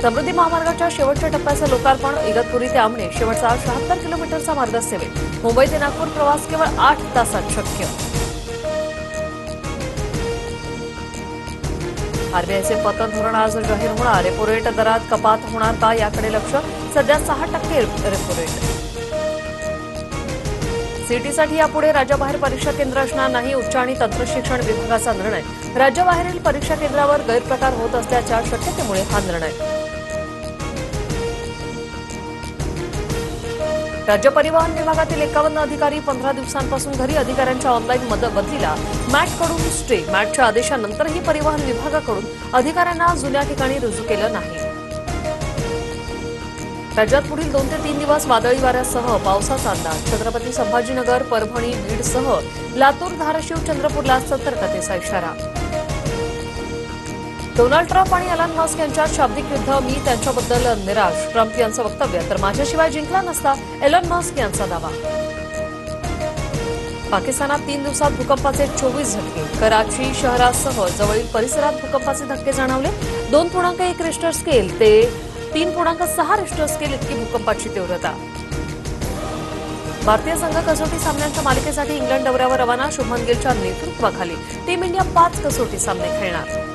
समृद्धी महामार्गाच्या शेवटच्या टप्प्याचं लोकार्पण. इगतपुरी ते आमणे शेवटचा 76 किलोमीटरचा मार्ग सेवेत. मुंबई ते नागपूर प्रवास केवळ 8 तासात शक्य. आरबीआयचे पतन धोरण आज जाहीर होणार. रेपो रेट दरात कपात होणार का याकडे लक्ष. सध्या 6% रेपो रेट. सीईटीसाठी यापुढे राज्याबाहेर परीक्षा केंद्र असणार नाही. उच्च आणि तंत्रशिक्षण विभागाचा निर्णय. राज्याबाहेरील परीक्षा केंद्रावर गैरप्रकार होत असल्याच्या शक्यतेमुळे हा निर्णय. राज्य परिवहन विभागातील 51 अधिकारी 15 दिवसांपासून घरी. अधिकाऱ्यांच्या ऑनलाईन बदलीला मॅटकडून स्टे. मॅटच्या आदेशानंतरही परिवहन विभागाकडून अधिकाऱ्यांना जुन्या ठिकाणी रुजू केलं नाही. राज्यात पुढील 2 ते 3 दिवस वादळी वाऱ्यासह पावसाचा अंदाज. छत्रपती संभाजीनगर, परभणी, बीडसह लातूर, धाराशिव, चंद्रपूरला सतर्कतेचा इशारा. डोनाल्ड ट्रम्प आणि एलन मस्क यांच्यात शाब्दिक युद्ध. मी त्यांच्याबद्दल निराश. ट्रम्प यांचं वक्तव्य. तर माझ्याशिवाय जिंकला नसता, एलन मस्क यांचा दावा. पाकिस्तानात 3 दिवसात भूकंपाचे 24 झटके. कराची शहरासह जवळील परिसरात भूकंपाचे धक्के जाणवले. 2.1 रिश्टर स्केल ते 3.6 रिश्टर स्केल इतकी भूकंपाची तीव्रता. भारतीय संघ कसोटी सामन्यांच्या मालिकेसाठी इंग्लंड दौऱ्यावर रवाना. शुभमन गिलच्या नेतृत्वाखाली टीम इंडिया 5 कसोटी सामने खेळणार.